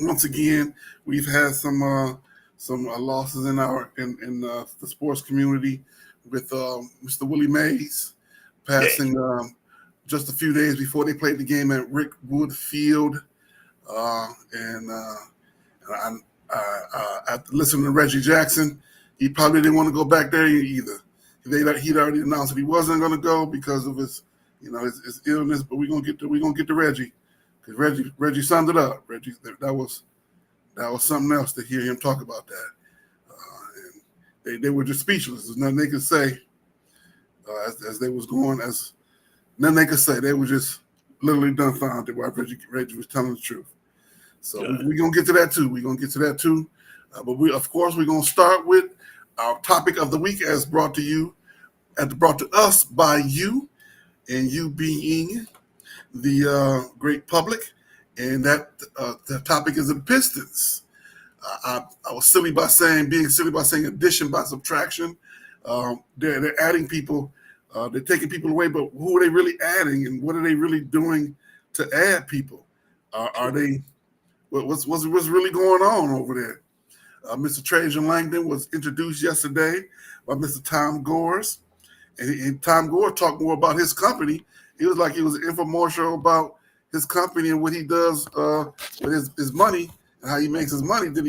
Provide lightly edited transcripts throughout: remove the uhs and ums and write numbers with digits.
once again, we've had some losses in the sports community with Mr. Willie Mays Yeah. passing just a few days before they played the game at Rick Wood Field, and after listening to Reggie Jackson, he probably didn't want to go back there either. He'd already announced that he wasn't going to go because of his illness. But we're gonna get to Reggie, because Reggie summed it up. Reggie, that was something else to hear him talk about that. And they were just speechless. There's nothing they could say as they was going. As nothing they could say. They were just literally dumbfounded while Reggie was telling the truth. So we're going to get to that too. But we're going to start with our topic of the week, as brought to us by you, and you being the great public. And that the topic is the Pistons. I was being silly by saying addition by subtraction. They're adding people. They're taking people away, but who are they really adding, and what are they really doing to add people? Are they? What's really going on over there? Mr. Trajan Langdon was introduced yesterday by Mr. Tom Gores, and Tom Gore talked more about his company. He was like he was an infomercial about his company and what he does with his money and how he makes his money. Then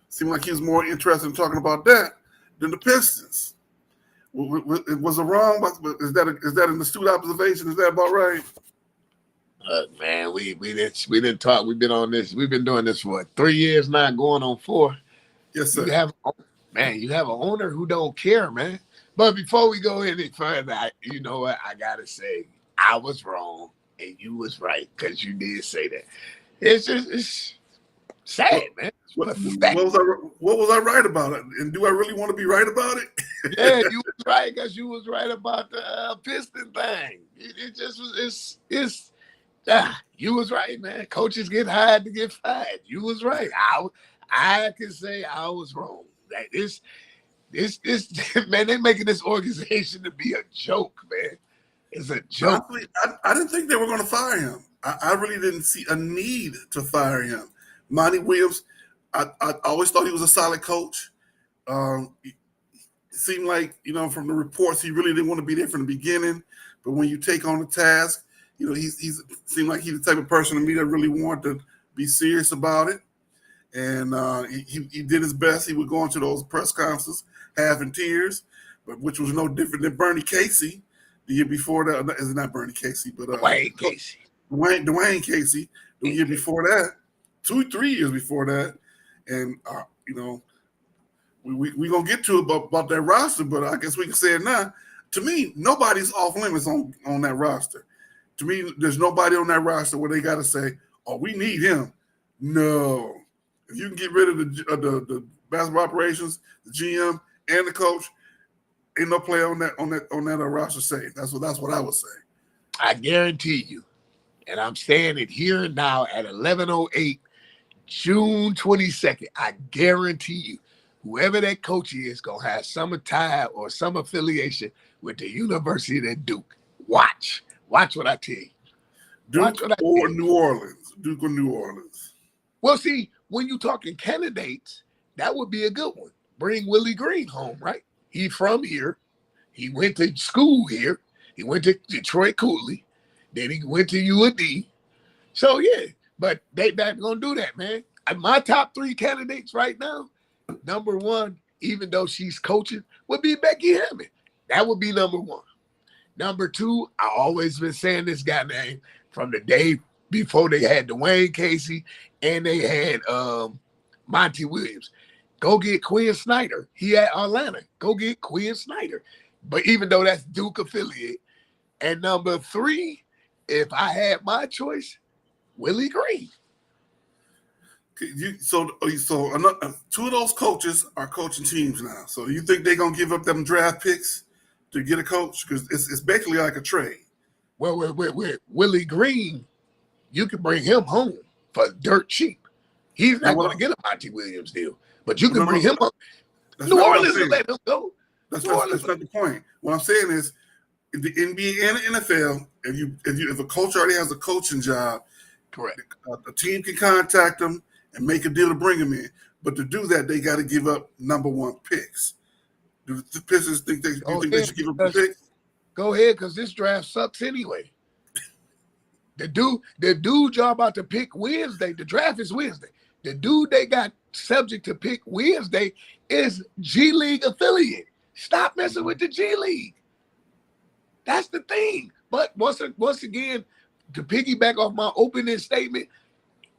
seemed like he was more interested in talking about that than the Pistons. Was it wrong? Is that an astute observation? Is that about right? Look, man, we didn't talk. We've been on this. We've been doing this for 3 years now, going on 4. Yes, sir. You have an owner who don't care, man. But before we go any further, you know what? I gotta say, I was wrong and you was right, because you did say that. It's sad, man. What was I right about it? And do I really want to be right about it? Yeah, you was right, because you was right about the Piston thing. It just was. You was right, man. Coaches get hired to get fired. You was right. I can say I was wrong. Like this man, they making this organization to be a joke, man. It's a joke. Honestly, I didn't think they were going to fire him. I really didn't see a need to fire him. Monty Williams, I always thought he was a solid coach. It seemed like, from the reports, he really didn't want to be there from the beginning. But when you take on the task, he seemed like he's the type of person to me that really wanted to be serious about it. And he did his best. He would go into those press conferences half in tears, but which was no different than Bernie Casey the year before that. It's not Bernie Casey, but Dwayne Casey. Dwayne Casey the year before that, 3 years before that. And, we're going to get to it about that roster, but I guess we can say it now. To me, nobody's off limits on that roster. To me, there's nobody on that roster where they got to say, oh, we need him. No. If you can get rid of the basketball operations, the GM, and the coach, ain't no player on that roster safe. That's what I would say. I guarantee you, and I'm saying it here and now at 11:08, June 22nd. I guarantee you, whoever that coach is gonna have some tie or some affiliation with the University of Duke. Watch what I tell you. Duke or New Orleans. Well, see, when you're talking candidates, that would be a good one. Bring Willie Green home, right? He from here. He went to school here. He went to Detroit Cooley. Then he went to UAD. So, yeah, but they not going to do that, man. My top 3 candidates right now, number 1, even though she's coaching, would be Becky Hammond. That would be number 1. Number 2, I always been saying this guy name from the day before they had Dwayne Casey and they had Monty Williams. Go get Quinn Snyder. He at Atlanta. Go get Quinn Snyder. But even though that's Duke affiliate. And number 3, if I had my choice, Willie Green. So 2 of those coaches are coaching teams now. So you think they're gonna give up them draft picks to get a coach? Because it's basically like a trade. Well, Willie Green, you can bring him home for dirt cheap. He's not going to get a Monty Williams deal, but you can bring him home. New Orleans will let him go. That's not the point. What I'm saying is, in the NBA and the NFL, if a coach already has a coaching job, correct, a team can contact them and make a deal to bring him in. But to do that, they got to give up number 1 picks. Do the Pistons think they should give up the picks? Go ahead, because this draft sucks anyway. The dude y'all about to pick Wednesday. The draft is Wednesday. The dude they got subject to pick Wednesday is G League affiliate. Stop messing with the G League. That's the thing. But once again, to piggyback off my opening statement,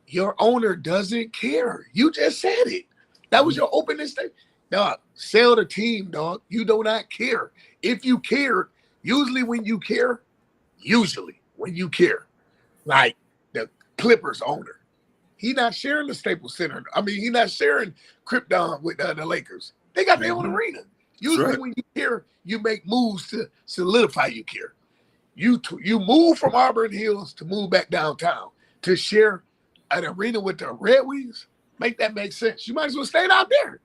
your owner doesn't care. You just said it. That was your opening statement. Dog, sell the team, dog. You do not care. If you cared, usually when you care, like the Clippers owner, he not sharing the Staples Center. I mean, he not sharing Krypton with the Lakers. They got their own arena. Usually when you care, you make moves to solidify you care. You move from Auburn Hills to move back downtown to share an arena with the Red Wings. Make that make sense. You might as well stay out there.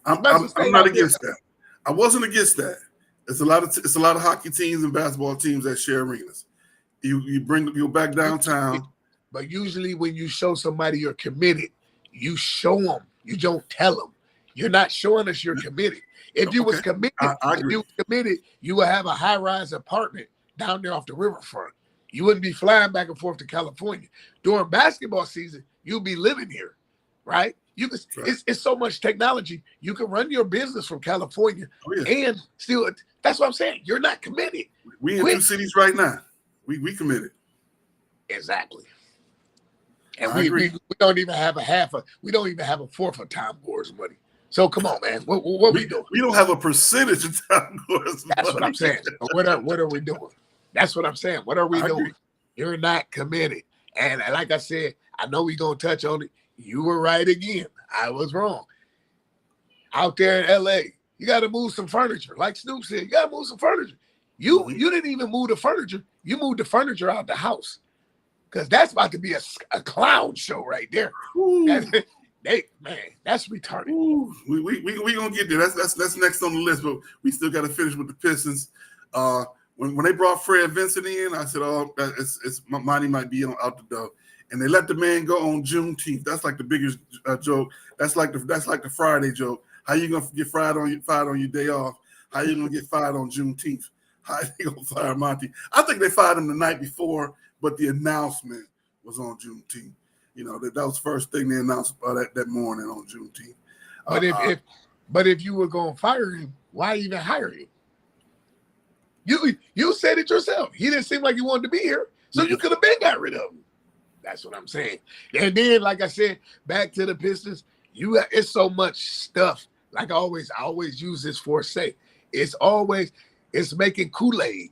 I'm not against that. I wasn't against that. It's a lot of hockey teams and basketball teams that share arenas. You back downtown. But usually when you show somebody you're committed, you show them. You don't tell them. You're not showing us you're committed. If you was committed, you would have a high-rise apartment down there off the riverfront. You wouldn't be flying back and forth to California. During basketball season, you'll be living here, right? It's so much technology. You can run your business from California and still. That's what I'm saying. You're not committed. We in 2 cities right now. We committed. Exactly. And we don't even have we don't even have a fourth of Tom Gore's money. So come on, man. What we doing? We don't have a percentage of Tom Gore's money. That's what I'm saying. What are we doing? That's what I'm saying. What are we doing? Agree. You're not committed. And like I said, I know we're going to touch on it. You were right again. I was wrong. Out there in L.A., you got to move some furniture. Like Snoop said, you got to move some furniture. You didn't even move the furniture. You moved the furniture out the house. Because that's about to be a clown show right there. That's retarded. Ooh, we gonna get there. That's next on the list, but we still got to finish with the Pistons. When they brought Fred Vincent in, I said, "Oh, it's money might be out the door." And they let the man go on Juneteenth. That's like the biggest joke. That's like the Friday joke. How you gonna get fired on your day off? How you gonna get fired on Juneteenth? How they gonna fire Monty? I think they fired him the night before, but the announcement was on Juneteenth. You know, that was the first thing they announced that morning on Juneteenth. But if you were going to fire him, why even hire him? You said it yourself. He didn't seem like he wanted to be here, so you could have been got rid of him. That's what I'm saying. And then, like I said, back to the Pistons, it's so much stuff. Like I always use this for say. It's making Kool-Aid.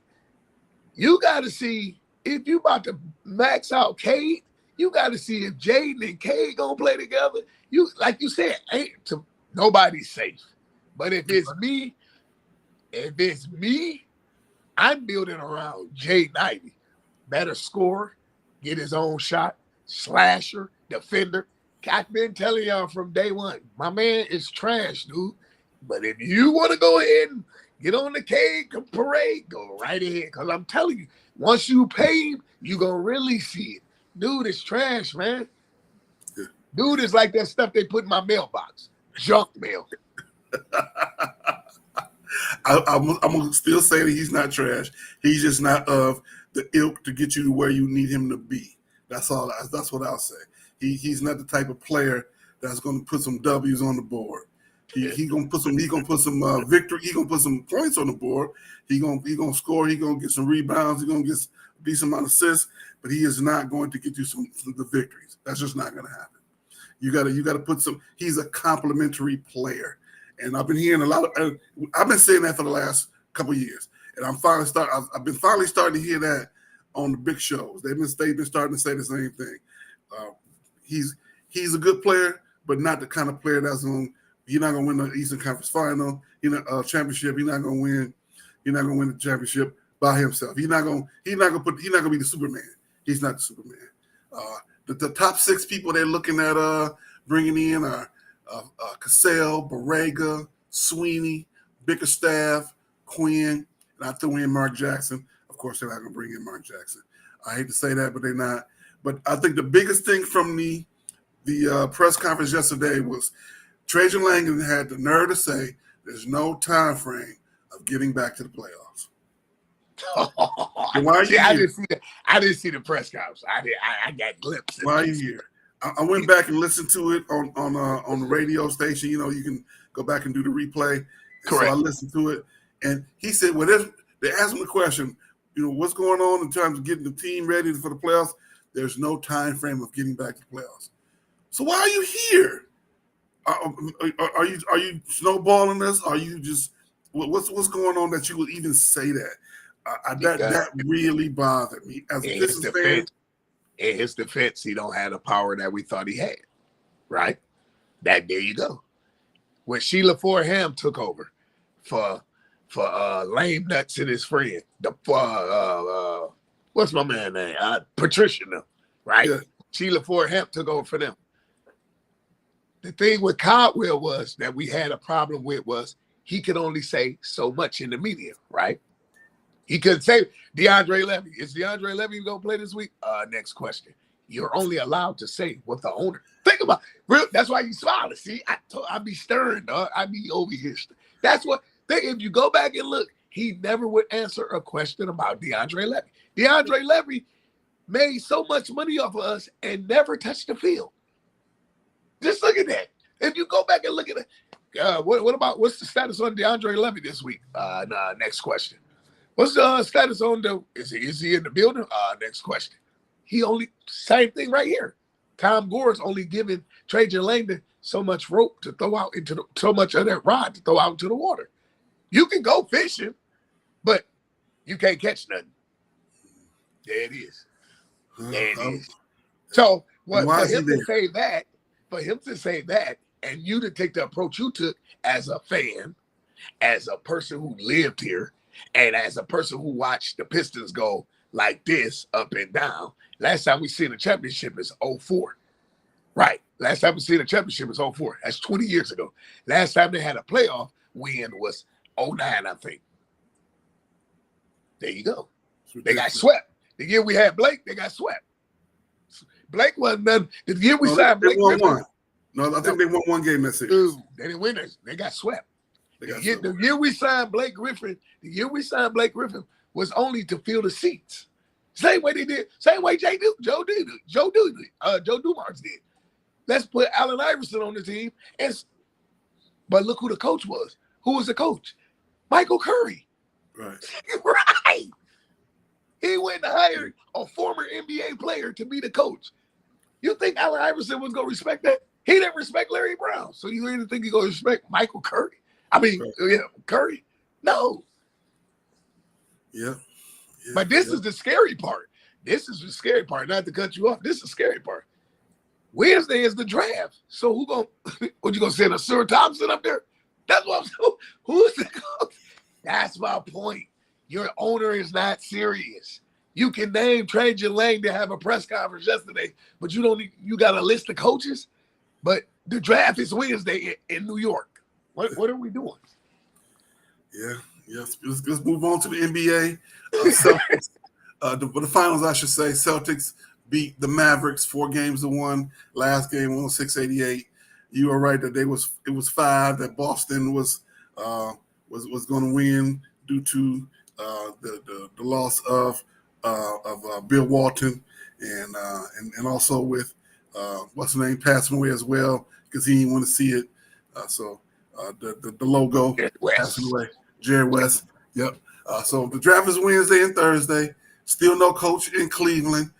You got to see if you about to max out Cade. You got to see if Jaden and Cade gonna play together. Like you said, nobody's safe. But if it's me, I'm building around Jaden Ivey. Better scorer, get his own shot, slasher, defender. I've been telling y'all from day one, my man is trash, dude. But if you want to go ahead and get on the Cade parade, go right ahead. Because I'm telling you, once you pay him, you're going to really see it. Dude is trash, man. Dude is like that stuff they put in my mailbox. Junk mail. I'm going to still say that he's not trash. He's just not of the ilk to get you to where you need him to be. That's all. That's what I'll say. He's not the type of player that's going to put some W's on the board. He's gonna put some victory. He's gonna put some points on the board. He's gonna score. He's gonna get some rebounds. He's gonna get a decent amount of assists. But he is not going to get you some of the victories. That's just not going to happen. You got to put some. He's a complimentary player, and I've been hearing a lot of. I've been saying that for the last couple of years, and I've been finally starting to hear that on the big shows. They've been starting to say the same thing. He's a good player, but not the kind of player that's going. You're not going to win the Eastern Conference Final, championship. You're not going to win. You're not going to win the championship by himself. He's not going to be the Superman. He's not the Superman. The top 6 people they're looking at bringing in are Cassell, Borrega, Sweeney, Bickerstaff, Quinn, and I threw in Mark Jackson. Of course, they're not going to bring in Mark Jackson. I hate to say that, but they're not. But I think the biggest thing from the The press conference yesterday was Trajan Langdon had the nerve to say there's no time frame of getting back to the playoffs. Why are you I here? didn't see that. I didn't see the press conference. I got glimpses. Why are you here? I went back and listened to it on the radio station. You know, you can go back and do the replay. And Correct. So I listened to it, and he said, "Well, they asked him the question. You know, what's going on in terms of getting the team ready for the playoffs? There's no time frame of getting back to the playoffs. So why are you here? Are you snowballing us? Are you just what's going on that you would even say that? That really bothered me as a Pistons fan. In his defense, he don't have the power that we thought he had. Right? There you go. When Sheila Forham took over for lame nuts and his friend, what's my man name? Patricia, right? Yeah. Sheila Forham took over for them. The thing with Caldwell was that we had a problem with was he could only say so much in the media, right? He couldn't say DeAndre Levy. Is DeAndre Levy going to play this week? Next question. You're only allowed to say what the owner. Think about it. That's why you smiling. See, I be stirring, dog. I be over here. That's what. If you go back and look, he never would answer a question about DeAndre Levy. DeAndre Levy made so much money off of us and never touched the field. Just look at that. If you go back and look at it, what's the status on DeAndre Levy this week? Next question. What's the status on is he in the building? Next question. Same thing right here. Tom Gore's only giving Trajan Langdon so much rope to throw out so much of that rod to throw out into the water. You can go fishing, but you can't catch nothing. There it is. There it is. So for him to say that, and you to take the approach you took as a fan, as a person who lived here, and as a person who watched the Pistons go like this, up and down. Last time we seen a championship is 2004. Right. Last time we seen a championship is 2004. That's 20 years ago. Last time they had a playoff win was 2009, I think. There you go. They got swept. The year we had Blake, they got swept. Blake wasn't none. The year we signed Blake. I think they won one game that series. Dude, they didn't win this. They got swept. The year we signed Blake Griffin was only to fill the seats. Same way they did. Same way Joe Dumars did. Let's put Allen Iverson on the team. But look who the coach was. Who was the coach? Michael Curry. Right. Right. He went and hired a former NBA player to be the coach. You think Allen Iverson was going to respect that? He didn't respect Larry Brown. So you didn't think he's going to respect Michael Curry? Curry. No. Yeah. But this is the scary part. This is the scary part. Not to cut you off. This is the scary part. Wednesday is the draft. So what you gonna send a Sir Thompson up there? That's what I'm saying. Who's the coach? That's my point. Your owner is not serious. You can name Trajan Langdon to have a press conference yesterday, but you got a list of coaches. But the draft is Wednesday in New York. What are we doing? Yeah. Yes. Let's move on to the NBA. Celtics, the finals, I should say. Celtics beat the Mavericks 4-1. Last game 106-88. You were right that it was 5 that Boston was going to win due to the loss of Bill Walton and also with what's his name passing away as well because he didn't want to see it. The logo passing away. Jerry West. Yep. So the draft is Wednesday and Thursday. Still no coach in Cleveland.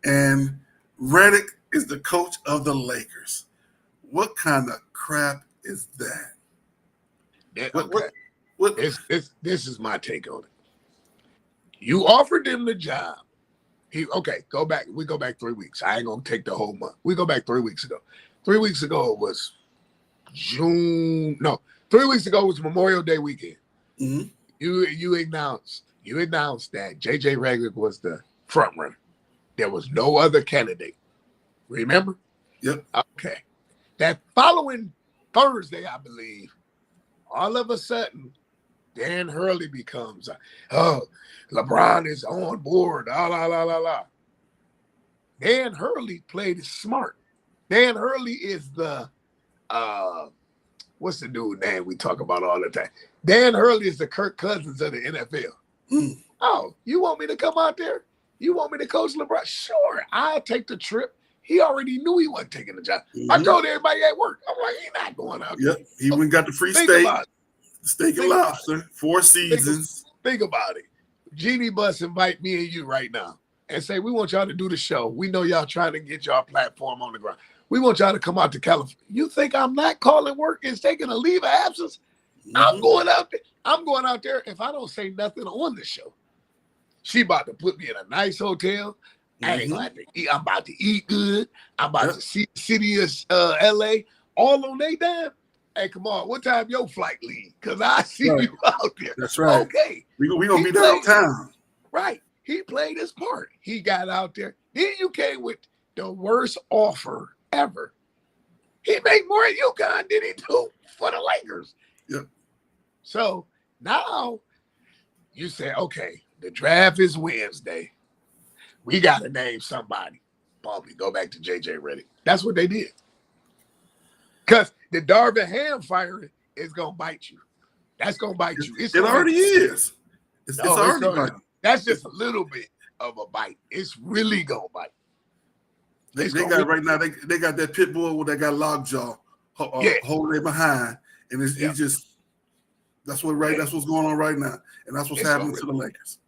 And Redick is the coach of the Lakers. What kind of crap is that? What? This is my take on it. You offered him the job. Go back. We go back 3 weeks. I ain't going to take the whole month. We go back 3 weeks ago. 3 weeks ago it was June. No, 3 weeks ago was Memorial Day weekend. Mm-hmm. You announced that J.J. Redick was the front runner. There was no other candidate. Remember? Yep. Okay. That following Thursday, I believe, all of a sudden, Dan Hurley becomes, LeBron is on board, la, la, la, la, la. Dan Hurley played it smart. Dan Hurley is the what's the dude name we talk about all the time? Dan Hurley is the Kirk Cousins of the NFL. Mm. Oh, you want me to come out there? You want me to coach LeBron? Sure, I'll take the trip. He already knew he wasn't taking the job. Mm-hmm. I told everybody at work, I'm like, he's not going out there. Yep, he went and got the free Think steak, about it. steak and lobster, 4 seasons. Think about it. Jeannie Bus invite me and you right now and say, we want y'all to do the show. We know y'all trying to get y'all platform on the ground. We want y'all to come out to California. You think I'm not calling work and taking a leave of absence? Mm-hmm. I'm going out there. I'm going out there if I don't say nothing on the show. She about to put me in a nice hotel. I ain't gonna have to eat. I'm about to eat good. I'm about to see the city of LA all on their dime. Hey, come on. What time your flight leave? Because I see you out there. That's right. Okay. We gonna be downtown. Right. He played his part. He got out there. Then you came with the worst offer ever. He made more at UConn than he do for the Lakers. Yep. So now you say, okay, the draft is Wednesday. We got to name somebody. Probably go back to JJ Redick. That's what they did. Because the Darvin Ham firing is going to bite you. That's going to bite you. It already is. It's already biting. That's just a little bit of a bite. It's really going to bite. They got right now, they got that pit bull that got lockjaw holding it behind. And it's just, that's what's going on right now. And that's what's happening to the Lakers.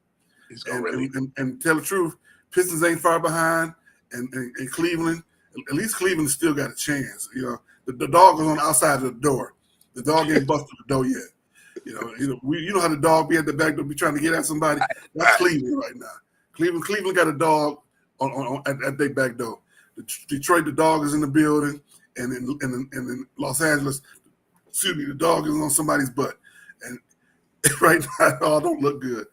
And tell the truth, Pistons ain't far behind, and Cleveland, at least Cleveland still got a chance. You know, the dog is on the outside of the door. The dog ain't busted the door yet. You know how the dog be at the back door, be trying to get at somebody. That's Cleveland right now. Cleveland got a dog at their back door. Detroit, the dog is in the building, and in Los Angeles, the dog is on somebody's butt. And right now, it all don't look good.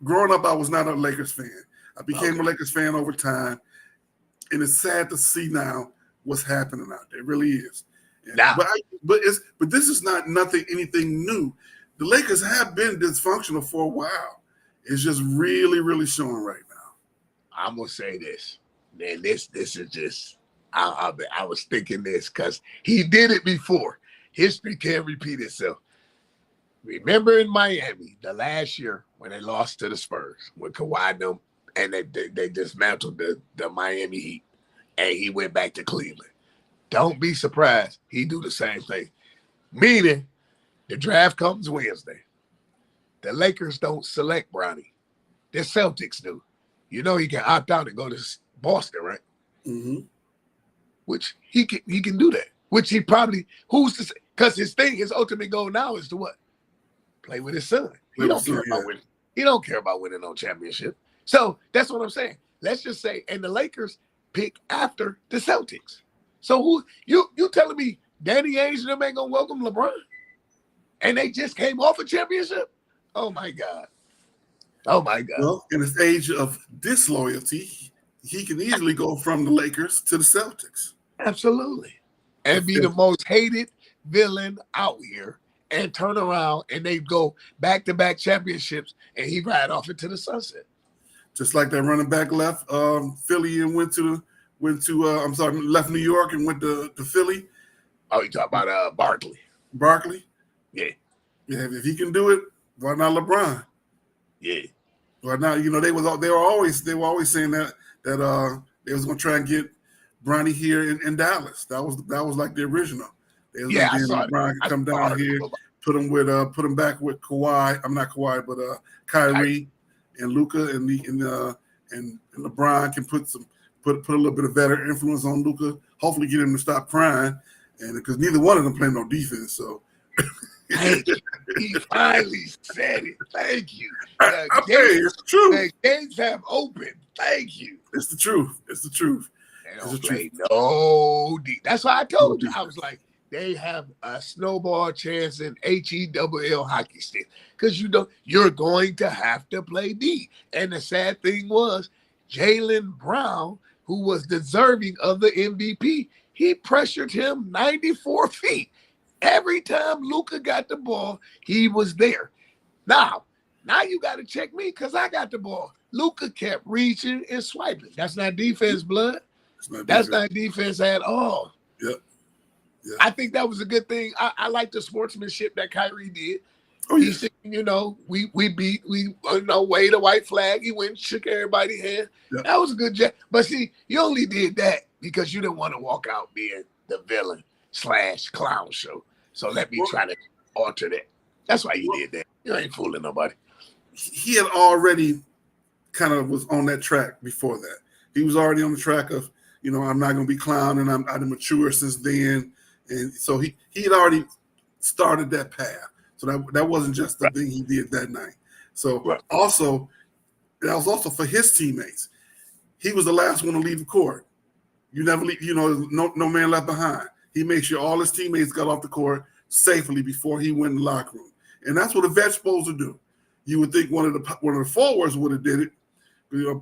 Growing up, I was not a Lakers fan. I became a Lakers fan over time, and it's sad to see now what's happening out there. It really is. But this is not anything new. The Lakers have been dysfunctional for a while. It's just really, really showing right now. I'm gonna say this, man. This is just. I was thinking this because he did it before. History can't repeat itself. Remember in Miami, the last year when they lost to the Spurs with Kawhi them, and they dismantled the Miami Heat, and he went back to Cleveland. Don't be surprised he do the same thing. Meaning, the draft comes Wednesday. The Lakers don't select Bronny. The Celtics do. You know he can opt out and go to Boston, right? Mm-hmm. Which he can do that. Which he probably because his ultimate goal now is to what? Play with his son. He don't care about winning. He don't care about winning no championship. So that's what I'm saying. Let's just say, and the Lakers pick after the Celtics. So who you telling me Danny Ainge and them ain't gonna welcome LeBron? And they just came off a championship? Oh my God. Oh my God. Well, in this age of disloyalty, he can easily go from the Lakers to the Celtics. Absolutely. And be the most hated villain out here and turn around and they go back-to-back championships and he ride off into the sunset. Just like that running back left Philly and left New York and went to Philly. Oh, you talking about Barkley? Barkley? Yeah. Yeah, if he can do it, why not LeBron? Yeah. Why not? You know, they were always saying that they was gonna try and get Bronny here in Dallas. That was like the original. I saw LeBron could come down here, put him back with Kawhi. I'm not Kawhi, but Kyrie and Luka and LeBron can put a little bit of better influence on Luka. Hopefully, get him to stop crying, and because neither one of them play no defense, so. He finally said it. Thank you. It's true. The gates have opened. Thank you. It's the truth. They don't play no deep. That's why I told you. I was like, they have a snowball chance in HEWL hockey stick because you're going to have to play D. And the sad thing was, Jaylen Brown, who was deserving of the MVP, he pressured him 94 feet. Every time Luka got the ball, he was there. Now you got to check me because I got the ball. Luka kept reaching and swiping. That's not defense, blood. That's not defense at all. Yep. Yeah. I think that was a good thing. I like the sportsmanship that Kyrie did. Oh, He yeah. said, we waved a white flag. He went and shook everybody's hand. Yep. That was a good job. But see, you only did that because you didn't want to walk out being the villain / clown show. So let me try to alter that. That's why you did that. You ain't fooling nobody. He had already kind of was on that track before that. He was already on the track of, I'm not going to be clowning. I'm mature since then. And so he had already started that path. So that wasn't just the thing he did that night. So also, that was also for his teammates. He was the last one to leave the court. You never leave, no man left behind. He made sure all his teammates got off the court safely before he went in the locker room. And that's what a vet's supposed to do. You would think one of the forwards would have did it,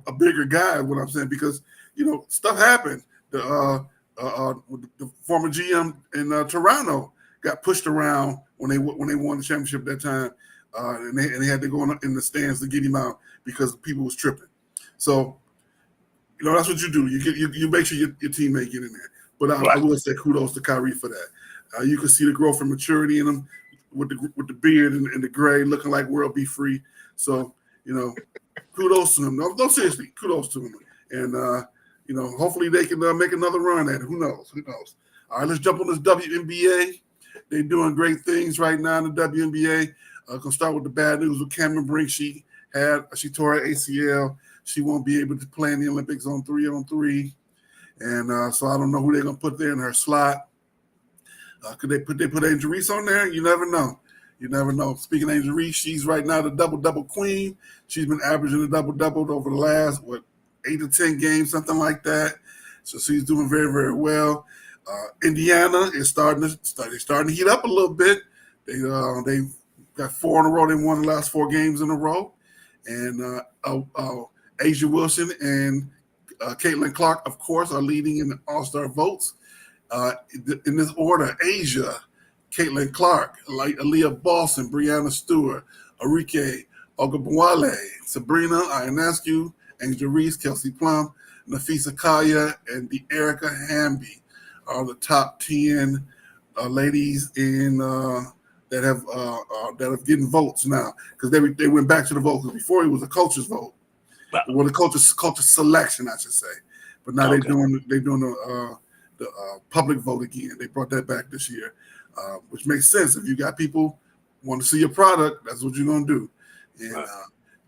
a bigger guy, what I'm saying, because, stuff happened. The former GM in Toronto got pushed around when they won the championship that time, and they had to go in the stands to get him out because people was tripping. So, that's what you do. You make sure your teammate get in there. But I will say kudos to Kyrie for that. You can see the growth and maturity in him with the beard and the gray, looking like world be free. So, kudos to him. No, seriously, kudos to him. And hopefully they can make another run at it. Who knows? All right, let's jump on this WNBA. They're doing great things right now in the WNBA. Gonna start with the bad news with Cameron Brink. She tore her ACL. She won't be able to play in the Olympics on 3-on-3. And so I don't know who they're gonna put there in her slot. Could they put Angel Reese on there? You never know. Speaking of Angel Reese, she's right now the double queen. She's been averaging a double over the last 8 to 10 games, something like that. So she's doing very, very well. Indiana is starting to heat up a little bit. They got 4 in a row. They won the last 4 games in a row. And Asia Wilson and Caitlin Clark, of course, are leading in the All-Star votes. In this order: Asia, Caitlin Clark, Aaliyah Boston, Brianna Stewart, Arike Ogunbowale, Sabrina Ionescu, Angel Reese, Kelsey Plum, Nafisa Kaya, and Erica Hamby are the top 10 ladies in that have getting votes now, because they went back to the vote, because before it was a coach's vote. Well, the coach's selection, I should say, but now they're doing the public vote again. They brought that back this year, which makes sense. If you got people want to see your product, that's what you're gonna do. And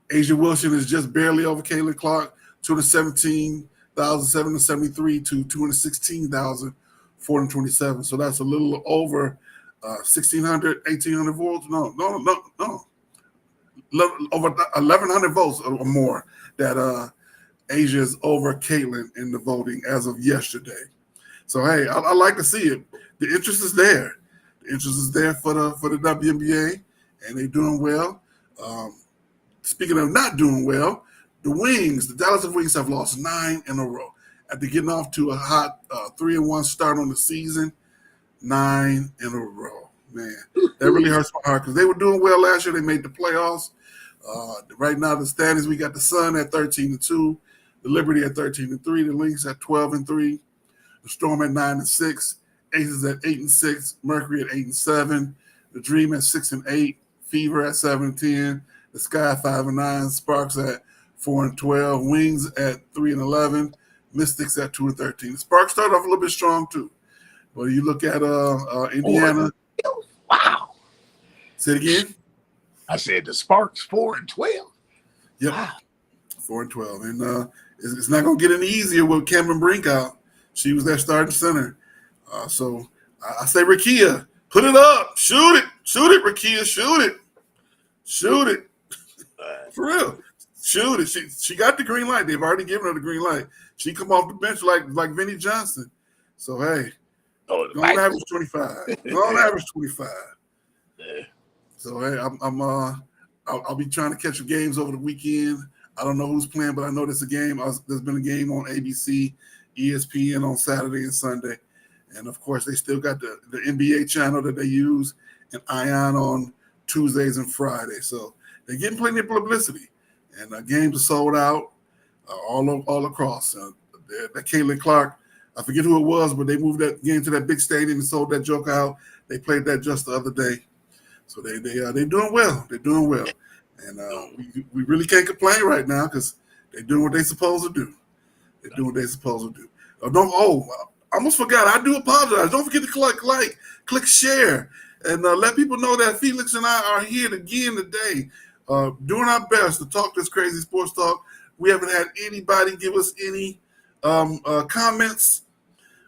Asia Wilson is just barely over Caitlin Clark, 217,773 to 216,427. So that's a little over 1,800 votes. No. Over 1,100 votes or more that Asia is over Caitlin in the voting as of yesterday. So hey, I like to see it. The interest is there. The interest is there for the WNBA, and they're doing well. Speaking of not doing well, the Dallas Wings have lost 9 in a row after getting off to a hot 3-1 start on the season. 9 in a row, man. That really hurts my heart, because they were doing well last year. They made the playoffs. Right now, the standings, we got the Sun at 13-2, the Liberty at 13-3, the Lynx at 12-3, the Storm at 9-6, Aces at 8-6, Mercury at 8-7, the Dream at 6-8, Fever at 7-10, the Sky 5-9, Sparks at 4-12, Wings at 3-11, Mystics at 2-13. Sparks started off a little bit strong too, but you look at Indiana. Wow. Say it again. I said the Sparks 4-12. Yep. Wow. 4-12, and it's not gonna get any easier with Cameron Brink out. She was their starting center. So I say, Rakia, put it up, shoot it, Rakia, shoot it, for real, shoot it. She got the green light. They've already given her the green light. She come off the bench like Vinnie Johnson. So hey, don't average 25. Don't average 25. Yeah. So hey, I'll be trying to catch the games over the weekend. I don't know who's playing, but I know there's a game. There's been a game on ABC, ESPN on Saturday and Sunday. And, of course, they still got the NBA channel that they use, and Ion on Tuesdays and Fridays. So they're getting plenty of publicity. And games are sold out all across. That Caitlin Clark I forget who it was, but they moved that game to that big stadium and sold that joke out. They played that just the other day. So they're doing well. They're doing well. And we really can't complain right now because they're doing what they're supposed to do. They're doing what they're supposed to do. I almost forgot. I do apologize. Don't forget to click share, and let people know that Felix and I are here again today, doing our best to talk this crazy sports talk. We haven't had anybody give us any comments.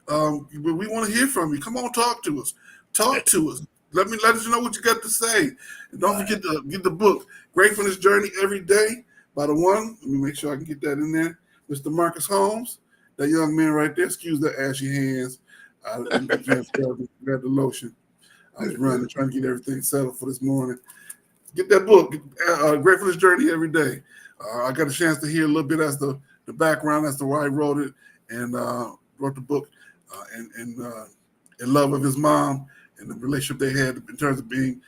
But we want to hear from you. Come on, talk to us. Talk to us. Let us know what you got to say. And don't forget to get the book, Gratefulness Journey Every Day by the one. Let me make sure I can get that in there. Mr. Marcus Holmes, that young man right there. Excuse the ashy hands. I grab the lotion. I was running, trying to get everything settled for this morning. Get that book, Gratefulness Journey Every Day. I got a chance to hear a little bit as the background as to why he wrote it and wrote the book in love of his mom and the relationship they had in terms of being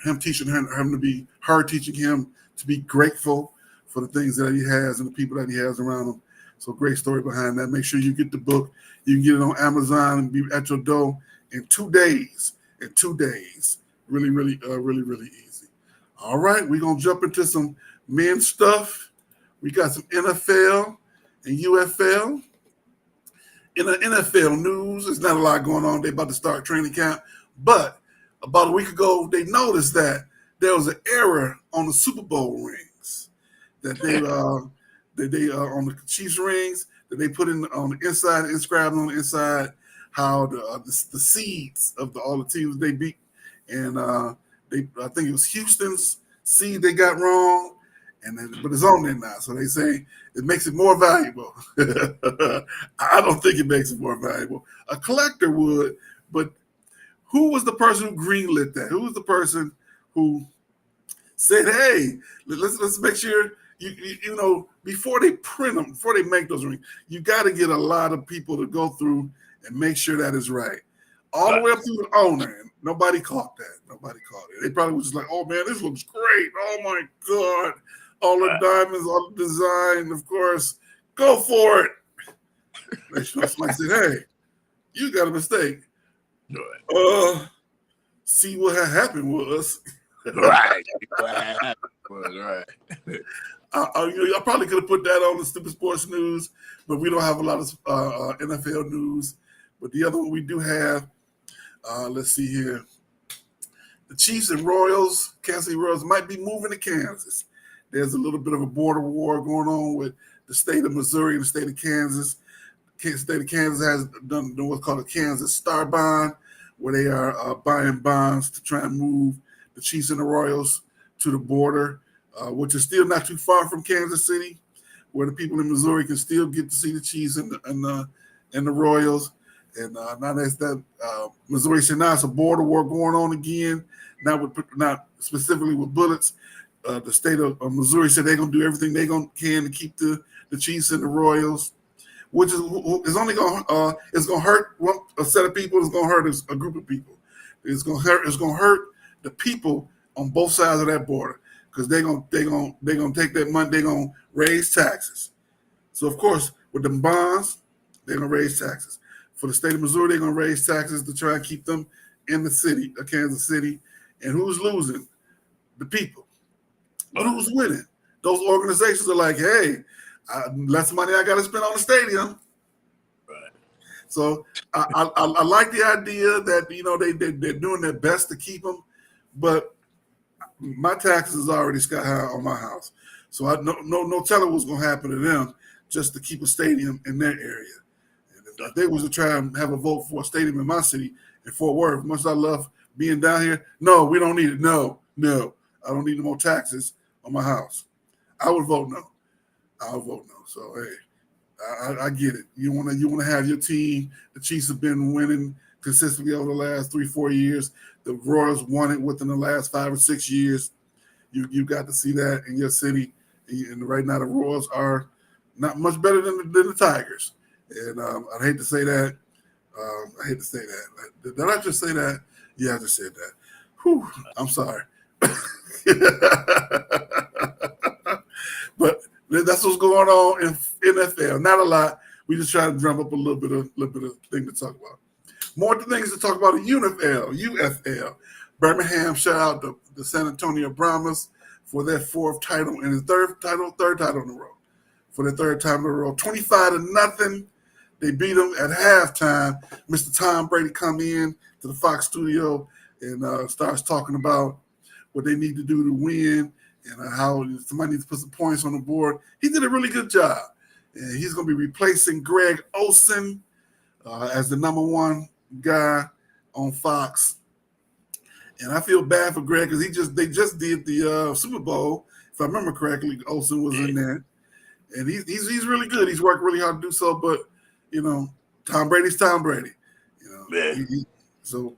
him teaching him to be her teaching him to be grateful for the things that he has and the people that he has around him. So great story behind that. Make sure you get the book. You can get it on Amazon and be at your door in 2 days. In 2 days. Really, really easy. All right, we're going to jump into some men's stuff. We got some NFL and UFL. In the NFL news, there's not a lot going on. They're about to start training camp. But about a week ago, they noticed that there was an error on the Super Bowl rings that they on the Chiefs rings that they put in on the inside, inscribed on the inside how the seeds of all the teams they beat, and I think it was Houston's seed they got wrong. But it's on there now, so they say it makes it more valuable. I don't think it makes it more valuable. A collector would, but who was the person who greenlit that? Who was the person who said, "Hey, let's make sure you know before they print them, before they make those rings, you got to get a lot of people to go through and make sure that is right, all the way up to the owner." And nobody caught that. Nobody caught it. They probably was just like, "Oh man, this looks great. Oh my god." All the diamonds, all the design, of course. Go for it. Somebody said, "Hey, you got a mistake." See what had happened was. Right. What happened was, right. I probably could have put that on the Stupid Sports News, but we don't have a lot of NFL news. But the other one we do have, let's see here. The Chiefs and Kansas City Royals might be moving to Kansas. There's a little bit of a border war going on with the state of Missouri and the state of Kansas. The state of Kansas has done what's called a Kansas Star Bond, where they are buying bonds to try and move the Chiefs and the Royals to the border, which is still not too far from Kansas City, where the people in Missouri can still get to see the Chiefs and the Royals. And now that's that Missouri said now it's a border war going on again, not specifically with bullets. The state of Missouri said they're going to do everything they can to keep the Chiefs and the Royals, which is only going to hurt a set of people. It's going to hurt a group of people. It's going to hurt the people on both sides of that border because they're going to take that money. They're going to raise taxes. So of course, with them bonds, they're going to raise taxes. For the state of Missouri, they're going to raise taxes to try and keep them in the city of Kansas City. And who's losing? The people. But who's winning? Those organizations are like, hey, less money I got to spend on the stadium. Right. So I like the idea that they're doing their best to keep them, but my taxes is already sky high on my house, so I no telling what's going to happen to them just to keep a stadium in their area. And if they was to try and have a vote for a stadium in my city in Fort Worth, much as I love being down here, no, we don't need it. No, I don't need no more taxes on my house. I would vote no. So hey, I get it. You want to have your team. The Chiefs have been winning consistently over the last 3-4 years. The Royals won it within the last 5 or 6 years. You got to see that in your city. And right now the Royals are not much better than the Tigers. And I hate to say that. Did I just say that? Yeah, I just said that. Whew, I'm sorry. But that's what's going on in NFL. Not a lot. We just try to drum up a little bit of thing to talk about. More things to talk about in UFL. Birmingham shout out the San Antonio Brahmas for their fourth title and his third title in a row. For their third time in a row. 25-0. They beat them at halftime. Mr. Tom Brady come in to the Fox studio and starts talking about what they need to do to win and how somebody needs to put some points on the board. He did a really good job. And he's going to be replacing Greg Olsen as the number one guy on Fox. And I feel bad for Greg because they just did the Super Bowl. If I remember correctly, Olsen was in there. And he's really good. He's worked really hard to do so. But, Tom Brady's Tom Brady. So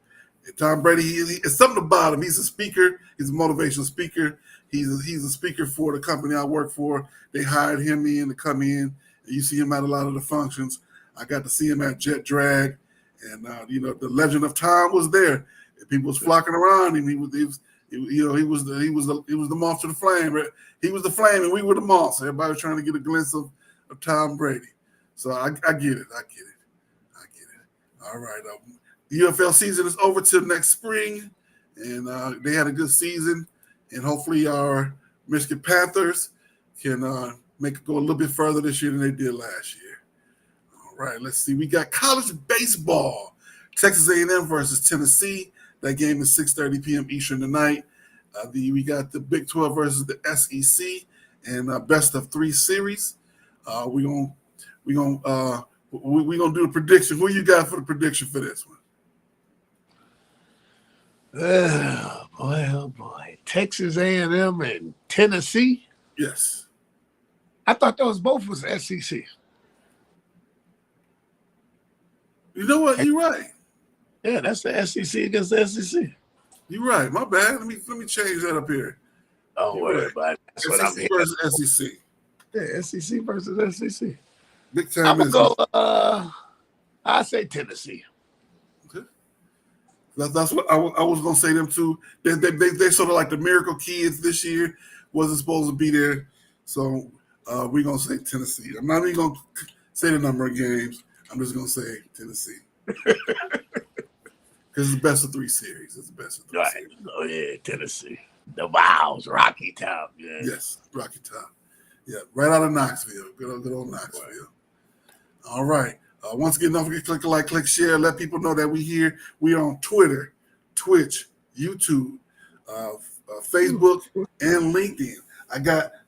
Tom Brady, it's something about him. He's a speaker. He's a motivational speaker. He's a speaker for the company I work for. They hired him in to come in. You see him at a lot of the functions. I got to see him at Jet Drag. And, the legend of Tom was there. And people was flocking around him. He was the monster of the flame. Right? He was the flame, and we were the monster. Everybody was trying to get a glimpse of Tom Brady. So I get it. All right. UFL season is over till next spring, and they had a good season. And hopefully our Michigan Panthers can make it go a little bit further this year than they did last year. All right, let's see. We got college baseball. Texas A&M versus Tennessee. That game is 6:30 p.m. Eastern tonight. We got the Big 12 versus the SEC and best of 3 series. We're gonna do a prediction. Who you got for the prediction for this one? Oh boy. Texas A&M and Tennessee? Yes. I thought those both was SEC. You know what? You're right. Yeah, that's the SEC against the SEC. You're right. My bad. Let me change that up here. Don't worry about it. That's what I'm SEC here. versus SEC. Yeah, SEC versus SEC. Big time. I'm gonna go. I say Tennessee. Okay. That's what I was gonna say. Them too. They sort of like the miracle kids this year. Wasn't supposed to be there, so we're gonna say Tennessee. I'm not even gonna say the number of games. I'm just gonna say Tennessee. Because it's the best of 3 series. It's the best of 3 series. Oh, yeah, Tennessee. The Vows, Rocky Top. Yeah. Yes, Rocky Top. Yeah, right out of Knoxville. Good old Knoxville. Right. All right. Once again, don't forget to click like, click share. Let people know that we're here. We're on Twitter, Twitch, YouTube, Facebook, and LinkedIn.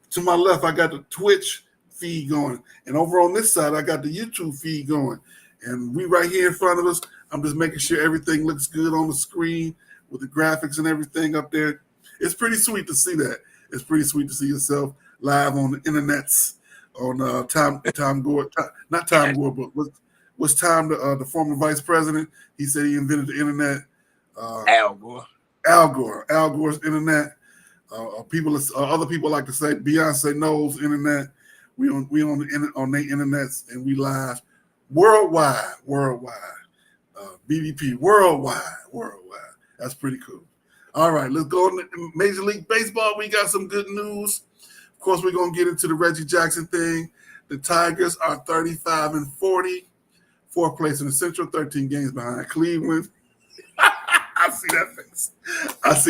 To my left, I got the Twitch feed going. And over on this side, I got the YouTube feed going. And we right here in front of us. I'm just making sure everything looks good on the screen with the graphics and everything up there. It's pretty sweet to see that. It's pretty sweet to see yourself live on the internets on Tom Gore. Not Tom Gore, but what's Tom, the former vice president? He said he invented the internet. Al Gore. Al Gore's internet. Other people like to say Beyonce knows internet. We on their internets and we live worldwide. BDP worldwide. That's pretty cool. All right, let's go to Major League Baseball. We got some good news. Of course, we're gonna get into the Reggie Jackson thing. The Tigers are 35-40, 4th place in the Central, 13 games behind Cleveland. I see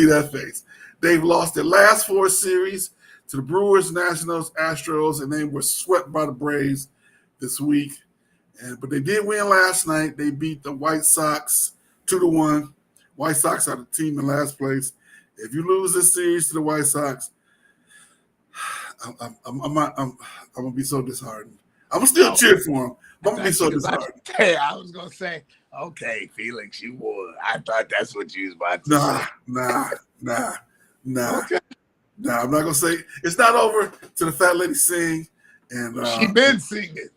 that face. They've lost their last 4 series to the Brewers, Nationals, Astros, and they were swept by the Braves this week. But they did win last night. They beat the White Sox 2-1. White Sox are the team in last place. If you lose this series to the White Sox, I'm gonna be so disheartened. I'm gonna still cheer for them. I'm gonna be so disheartened. I was gonna say, okay, Felix, you won. I thought that's what you was about to say. Nah. Okay. Nah, I'm not gonna say it's not over till the fat lady sing. And she been singing.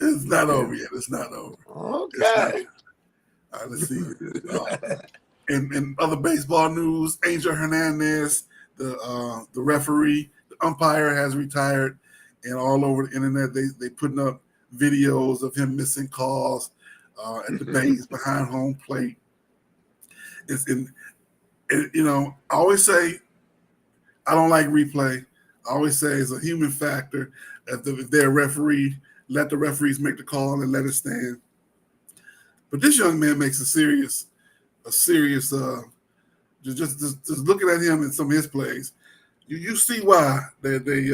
It's not over yet. It's not over. Okay. All right, let's see. In other baseball news, Angel Hernandez, the referee, the umpire, has retired, and all over the internet they putting up videos of him missing calls at the base behind home plate. I always say I don't like replay. I always say it's a human factor. if they're a referee, let the referees make the call and let it stand. But this young man makes a serious just looking at him and some of his plays, you see why that they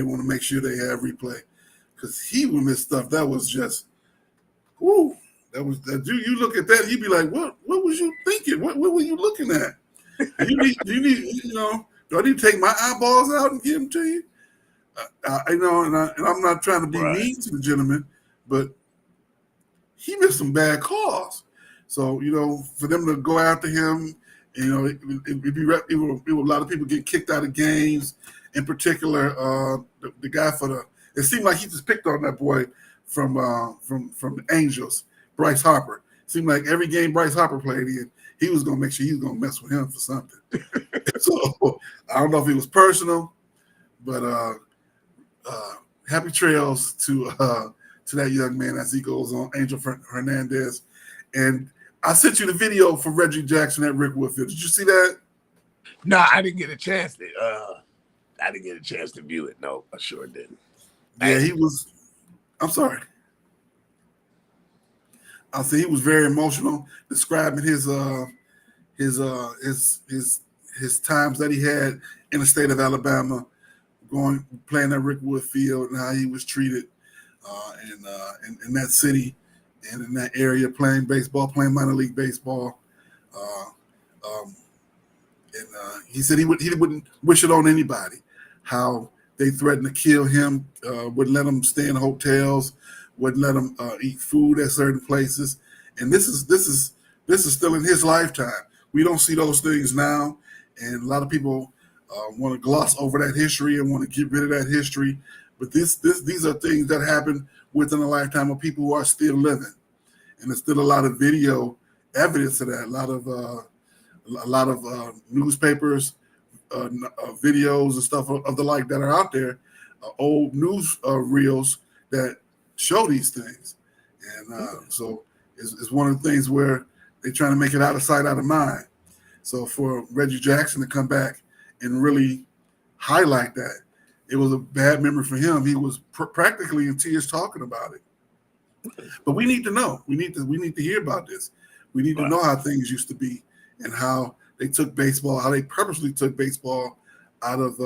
want to make sure they have replay, because he would miss stuff that was just, whoo, that you look at that, you'd be like, what was you thinking? What were you looking at? Do you need do I need to take my eyeballs out and give them to you? And I'm not trying to be mean to the gentleman, but he missed some bad calls. So, for them to go after him, it'd be a lot of people get kicked out of games. In particular, the guy it seemed like he just picked on that boy from the Angels, Bryce Harper. It seemed like every game Bryce Harper played in, he was going to make sure he was going to mess with him for something. So I don't know if it was personal, but happy trails to that young man as he goes on, Angel Hernandez. And I sent you the video for Reggie Jackson at Rick Woodfield. Did you see that? No, I didn't get a chance to view it. No, I sure didn't. Yeah, he was. I'm sorry. I'll say he was very emotional, describing his times that he had in the state of Alabama, playing at Rick Woodfield, and how he was treated in that city and in that area, playing minor league baseball. He said he wouldn't wish it on anybody, how they threatened to kill him, wouldn't let him stay in hotels, wouldn't let him eat food at certain places. And this is still in his lifetime. We don't see those things now, and a lot of people want to gloss over that history and want to get rid of that history. But these are things that happen within a lifetime of people who are still living, and there's still a lot of video evidence of that. A lot of newspapers, videos and stuff of the like that are out there, old news reels that show these things, and so it's one of the things where they're trying to make it out of sight, out of mind. So for Reggie Jackson to come back and really highlight that, it was a bad memory for him. He was practically in tears talking about it. But we need to know. We need to hear about this. We need to know how things used to be and how they took baseball, how they purposely took baseball out of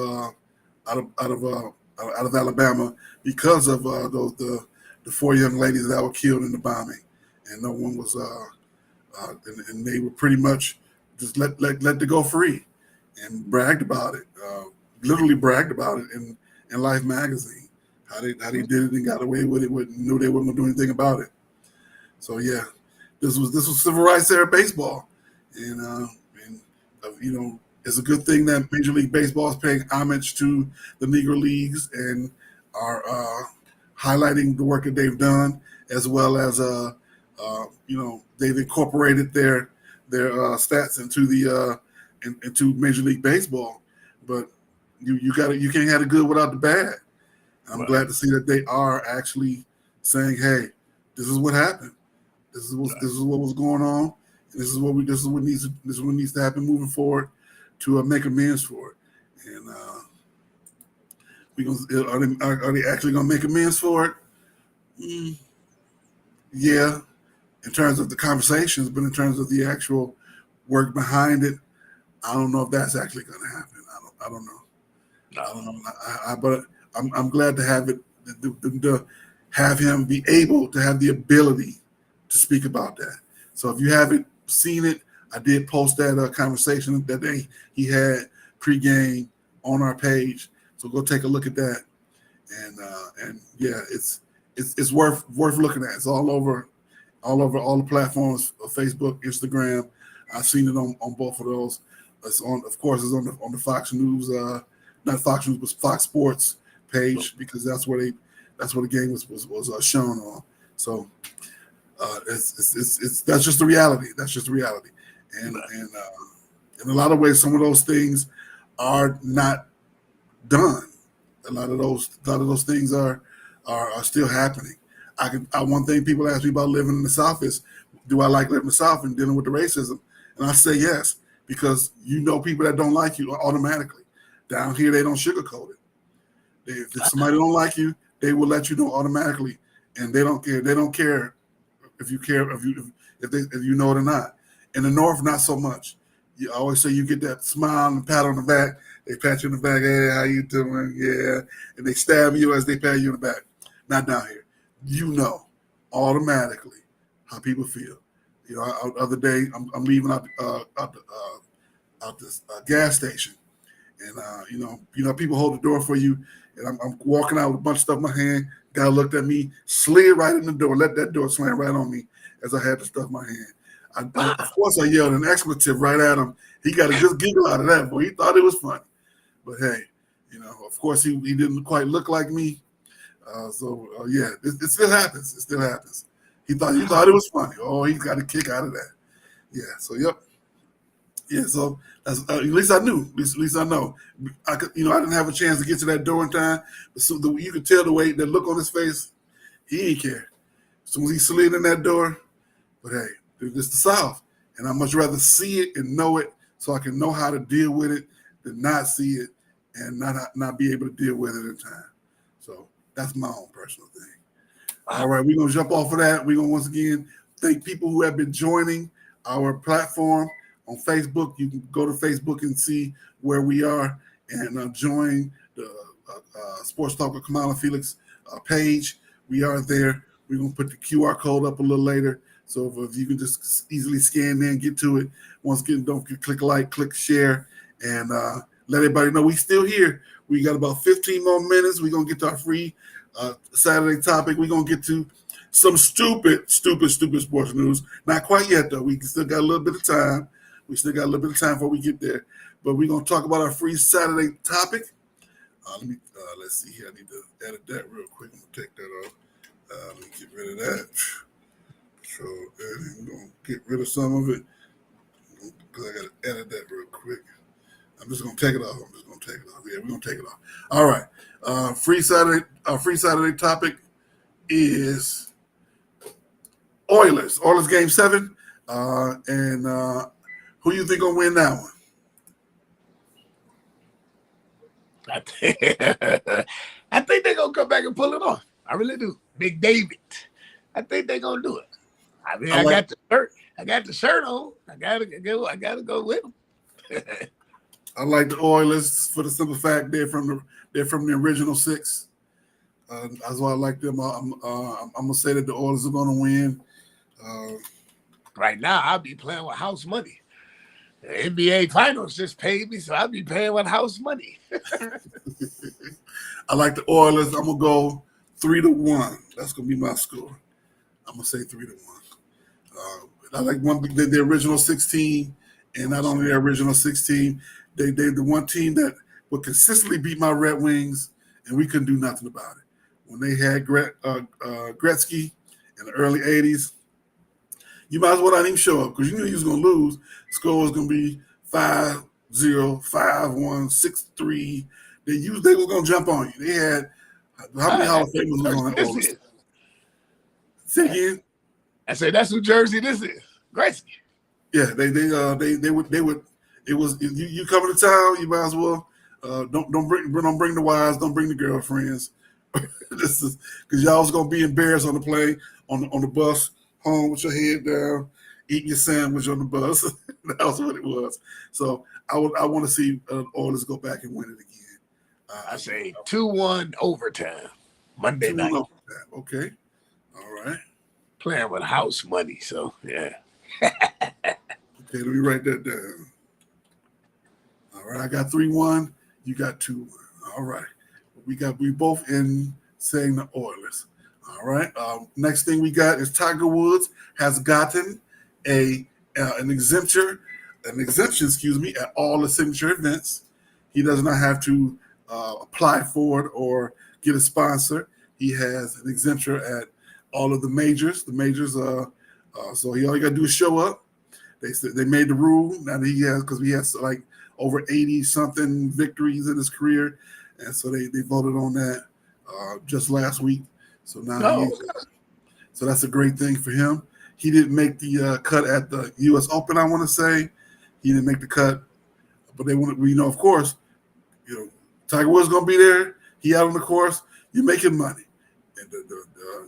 Alabama because of the 4 young ladies that were killed in the bombing, and no one was and they were pretty much just let it go free, and bragged about it. Literally bragged about it in Life magazine, how they did it and got away with it, knew they weren't going to do anything about it. So yeah, this was civil rights era baseball, and it's a good thing that Major League Baseball is paying homage to the Negro Leagues and are highlighting the work that they've done, as well as they've incorporated their stats into Major League Baseball. But you can't have the good without the bad. I'm glad to see that they are actually saying, "Hey, this is what happened. This is what was going on. And this is what needs to happen moving forward to make amends for it." And are they actually gonna make amends for it? Yeah, in terms of the conversations, but in terms of the actual work behind it, I don't know if that's actually going to happen. I don't know. But I'm glad to have it, to have him be able to have the ability to speak about that. So if you haven't seen it, I did post that conversation that he had pregame on our page. So go take a look at that, and yeah, it's worth looking at. It's all over all the platforms, Facebook, Instagram. I've seen it on both of those. It's on the Fox News, not Fox News, but Fox Sports page, because that's where the game was shown on. So it's that's just the reality. That's just the reality. And in a lot of ways, some of those things are not done. A lot of those things are still happening. One thing people ask me about living in the South is, do I like living in the South and dealing with the racism? And I say yes, because people that don't like you automatically. Down here, they don't sugarcoat it. If somebody don't like you, they will let you know automatically, and they don't care. They don't care if you care if you know it or not. In the North, not so much. You always say you get that smile and pat on the back. They pat you in the back. Hey, how you doing? Yeah, and they stab you as they pat you in the back. Not down here. You know automatically how people feel. You know, other day I'm leaving out this gas station, and you know people hold the door for you, and I'm walking out with a bunch of stuff in my hand. Guy looked at me, slid right in the door, let that door slam right on me as I had the stuff in my hand. Of course, I yelled an expletive right at him. He got a good giggle out of that, boy. He thought it was funny. But hey, you know, of course, he didn't quite look like me. Yeah, it still happens. It still happens. He thought it was funny. Oh, he got a kick out of that. Yeah. So yep. Yeah. So that's, at least I knew. At least I know. I didn't have a chance to get to that door in time. But so you could tell the look on his face. He ain't care. As soon as he slid in that door. But hey, it's the South, and I much rather see it and know it so I can know how to deal with it than not see it and not be able to deal with it in time. So that's my own personal thing. All right, we're going to jump off of that. We're going to once again thank people who have been joining our platform on Facebook. You can go to Facebook and see where we are and join the Sports Talk with Kamau and Felix page. We are there. We're going to put the QR code up a little later. So if you can just easily scan in, get to it. Once again, don't click like, click share, and let everybody know we still here. We got about 15 more minutes. We're going to get to our free Saturday topic. We're going to get to some stupid sports news. Not quite yet, though. We still got a little bit of time. Before we get there. But we're going to talk about our free Saturday topic. Let's see here. I need to edit that real quick. I'm going to take that off. Let me get rid of that. So I'm going to get rid of some of it because I got to edit that real quick. I'm just going to take it off. Yeah, we're going to take it off. All right. Free Saturday topic is Oilers. Oilers game 7. And who you think going to win that one? I think they're going to come back and pull it off. I really do. Big David. I think they're going to do it. I mean, I got the shirt. I got the shirt on. I gotta go with them. I like the Oilers for the simple fact they're from the original 6. That's why I like them. I'm gonna say that the Oilers are gonna win. Right now, I'll be playing with house money. The NBA Finals just paid me, so I'll be playing with house money. I like the Oilers. I'm gonna go 3-1. That's gonna be my score. I'm gonna say 3-1. I like the original 16, and not only the original 16, they're the one team that would consistently beat my Red Wings, and we couldn't do nothing about it. When they had Gretzky in the early 80s, you might as well not even show up because you knew you was going to lose. Score was going to be 5-0, 5-1, 6-3. They were going to jump on you. They had how many Hall of Famers was on that Oilers? Say again. I said that's who jersey this is. Gretzky. Yeah, they would. It was you coming to town. You might as well don't bring the wives. Don't bring the girlfriends. This is because y'all was gonna be embarrassed on the plane on the bus home with your head down, eating your sandwich on the bus. That was what it was. So I want to see Oilers go back and win it again. I say 2-1 overtime Monday night. Overtime. Okay, all right. Playing with house money, so yeah. Okay, let me write that down. All right, I got 3-1. You got 2-1. All right, we both in saying the Oilers. All right. Next thing we got is Tiger Woods has gotten an exemption, at all the signature events. He does not have to apply for it or get a sponsor. He has an exemption at all of the majors. So all you got to do is show up. They made the rule now that because he has like over 80 something victories in his career, and so they voted on that just last week. So now, so that's a great thing for him. He didn't make the cut at the U.S. Open. I want to say he didn't make the cut, but they want of course, Tiger Woods going to be there. He out on the course, you're making money.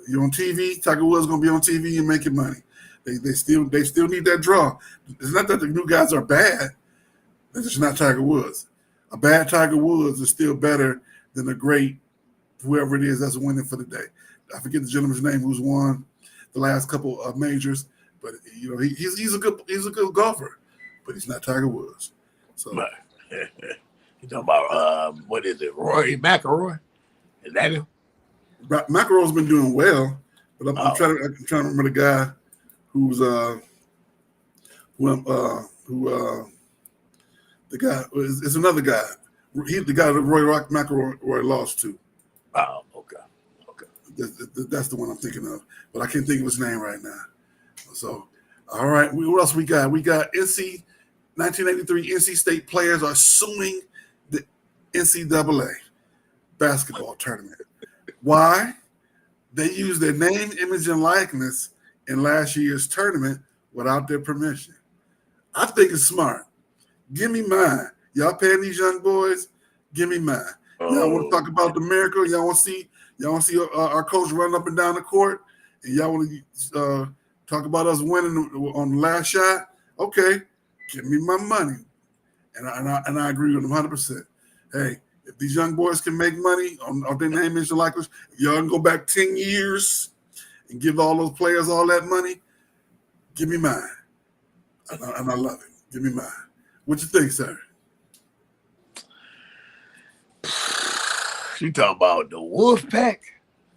You're on TV. Tiger Woods gonna be on TV. You're making money. They still need that draw. It's not that the new guys are bad. It's just not Tiger Woods. A bad Tiger Woods is still better than a great whoever it is that's winning for the day. I forget the gentleman's name who's won the last couple of majors, but you know he's a good golfer, but he's not Tiger Woods. So you talking about what is it, Rory McIlroy? Is that him? McIlroy's been doing well, but I'm trying to remember the guy who's the guy is another guy. He's the guy that Rory McIlroy lost to. Oh, okay. That's the one I'm thinking of, but I can't think of his name right now. So, all right, what else we got? We got 1983 NC State players are suing the NCAA basketball tournament. Why? They used their name, image, and likeness in last year's tournament without their permission. I think it's smart. Give me mine. Y'all paying these young boys? Give me mine. Y'all want to talk about the miracle? Y'all want to see our coach run up and down the court? And y'all want to talk about us winning on the last shot? Okay, give me my money. And I agree with them 100%. Hey, if these young boys can make money on their name, image, and likeness, y'all can go back 10 years and give all those players all that money. Give me mine. And I love it. Give me mine. What you think, sir? You talking about the Wolf Pack?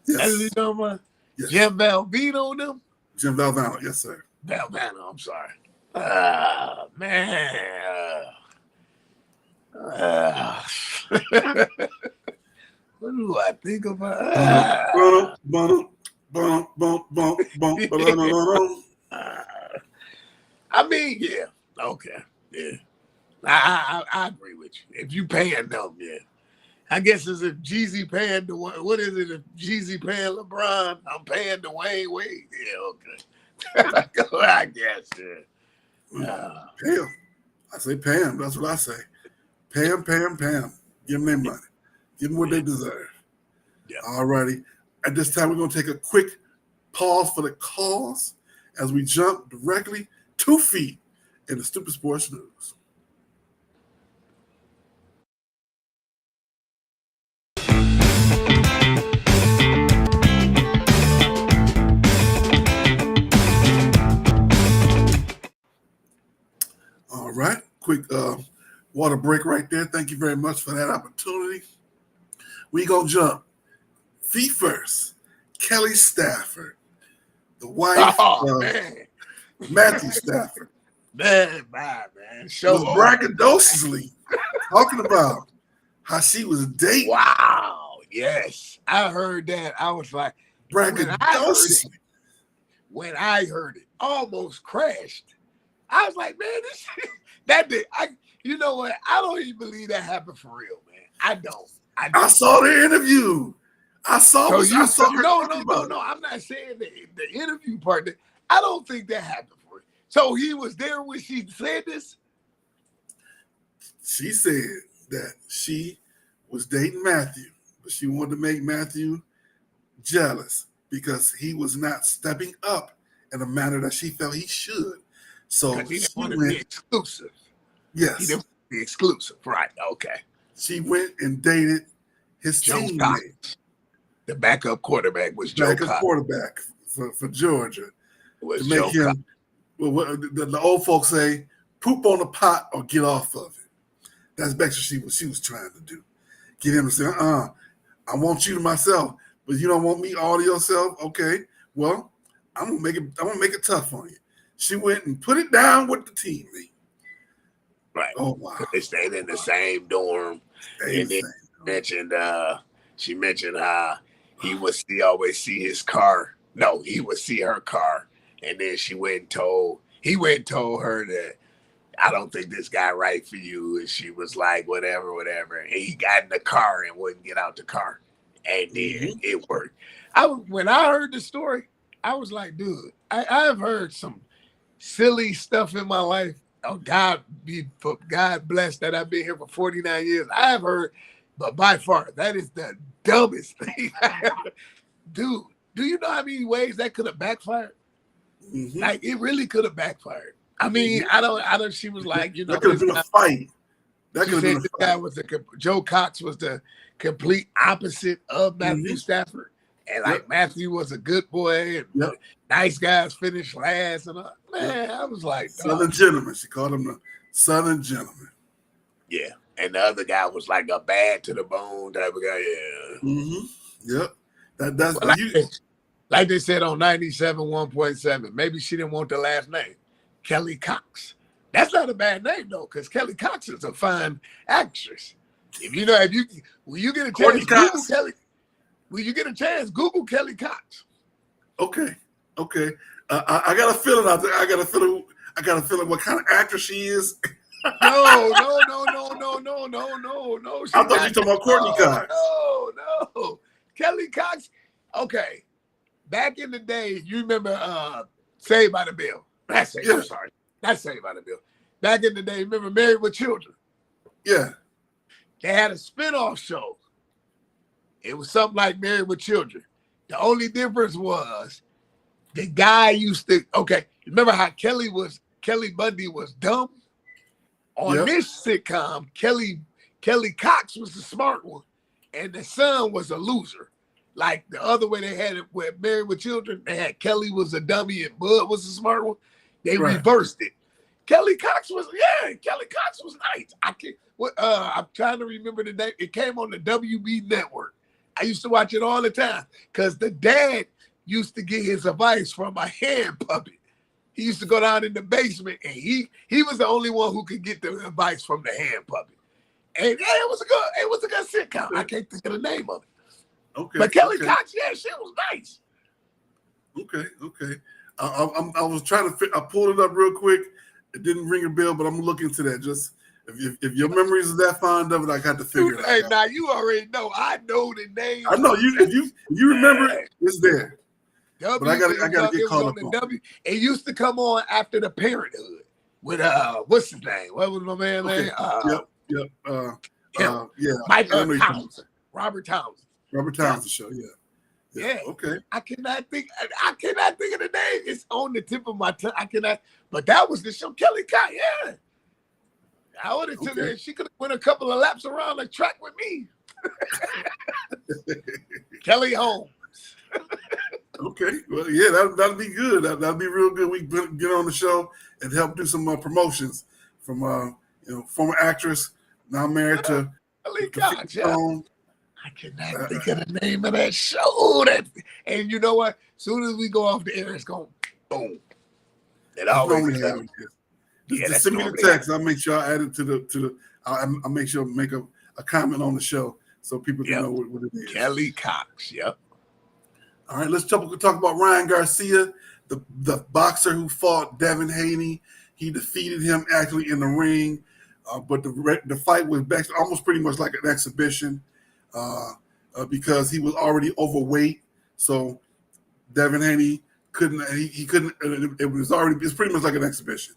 Yes. That's what you talking about? Yes. Jim Valvano them? Jim Valvano, yes, sir. Valvano, I'm sorry. Man. What do I think about? I mean, yeah. Okay. Yeah. I agree with you. If you paying them, yeah. I guess it's if Jeezy paying the what is it? If Jeezy paying LeBron, I'm paying Dwayne Wade. Yeah, okay. I guess, yeah. Pay him. I say pay him. That's what I say. Pay him. Give them their money. Give them what they deserve. Yeah. All righty. At this time, we're going to take a quick pause for the calls as we jump directly 2 feet in the Stupid Sports News. All right, quick water break right there. Thank you very much for that opportunity. We gonna jump feet first. Kelly Stafford, the wife of Matthew Stafford, Man. was braggadociously talking about how she was dating. Wow. Yes, I heard that. I was like, braggadociously. When I heard it, almost crashed. I was like, man, this that did. You know what? I don't even believe that happened for real, man. I don't. I saw the interview. I saw her. No. I'm not saying the interview part. I don't think that happened for real. So he was there when she said this. She said that she was dating Matthew, but she wanted to make Matthew jealous because he was not stepping up in a manner that she felt he should. So he didn't want to be exclusive. Yes. He didn't want to be exclusive. Right. Okay. She went and dated his teammate. The backup quarterback was Joe Cox. Quarterback for Georgia. Was to make Joe him, well, the old folks say, poop on the pot or get off of it. That's basically what she was trying to do. Get him to say, I want you to myself, but you don't want me all to yourself. Okay, well, I'm gonna make it tough on you. She went and put it down with the teammate. Right. Oh wow. They stayed in the same dorm. And then she mentioned how he always see his car. No, he would see her car. And then he went and told her that I don't think this guy right for you. And she was like, whatever. And he got in the car and wouldn't get out the car. And then it worked. When I heard the story, I was like, dude, I've heard some silly stuff in my life. Oh, God bless that I've been here for 49 years. I have heard But by far, that is the dumbest thing I ever. Dude, do you know how many ways that could have backfired? Mm-hmm. Like, it really could have backfired. I mean, I don't. She was like, you know, that could have been a fight. That she could have said been a this fight. guy was Joe Cox was the complete opposite of Matthew Stafford, and like Matthew was a good boy and nice guys finished last. And man, I was like, Southern gentleman. She called him the Southern gentleman. Yeah, and the other guy was like a bad to the bone type of guy. Yeah. Mm-hmm. Yep. That's well, like they said on 97 1.7. Maybe she didn't want the last name, Kelly Cox. That's not a bad name though, because Kelly Cox is a fine actress. When you get a chance, Google Kelly. When you get a chance, Google Kelly Cox. Okay. I got a feeling out there. I got a feeling what kind of actress she is. No. I thought you were talking about Courtney Cox. No. Kelly Cox. Okay. Back in the day, you remember Saved by the Bell. I'm sorry. Not Saved by the Bell. Back in the day, remember Married with Children? Yeah. They had a spinoff show. It was something like Married with Children. The only difference was the guy used to, remember how Kelly Bundy was dumb? On this sitcom, Kelly Cox was the smart one, and the son was a loser. Like the other way they had it with Married with Children, they had Kelly was a dummy and Bud was the smart one. They reversed it. Kelly Cox was nice. I'm trying to remember the name. It came on the WB network. I used to watch it all the time because the dad used to get his advice from a hand puppet. He used to go down in the basement, and he was the only one who could get the advice from the hand puppet. And it was a good sitcom. I can't think of the name of it. Okay. But Kelly Cox, she was nice. Okay. I was trying to. I pulled it up real quick. It didn't ring a bell, but I'm gonna look into that. Just if your memories is that fond of it, I got to figure it out. Hey, now you already know. I know the name. I know you. If you remember it, it's there. But I gotta get caught up on it. It used to come on after the Parenthood with what's his name? What was my man's name? Robert Townsend. Robert Townsend show, yeah. Okay. I cannot think of the name. It's on the tip of my tongue. I cannot. But that was the show. Kelly Cox, yeah. I would have took her. She could have went a couple of laps around the track with me. Kelly Holmes. Okay. Well, yeah, that'll be good. That'll be real good. We get on the show and help do some promotions from former actress now married to Kelly Cox. I cannot think of the name of that show. And you know what? As soon as we go off the air, it's going boom. It always happens. Just send me the text. I'll make sure I add it to the. I'll make sure to make a comment on the show so people can know what it is. Kelly Cox. Yep. All right, let's talk about Ryan Garcia, the boxer who fought Devin Haney. He defeated him actually in the ring, but the fight was almost pretty much like an exhibition. Because he was already overweight, so Devin Haney couldn't. He couldn't. It's pretty much like an exhibition.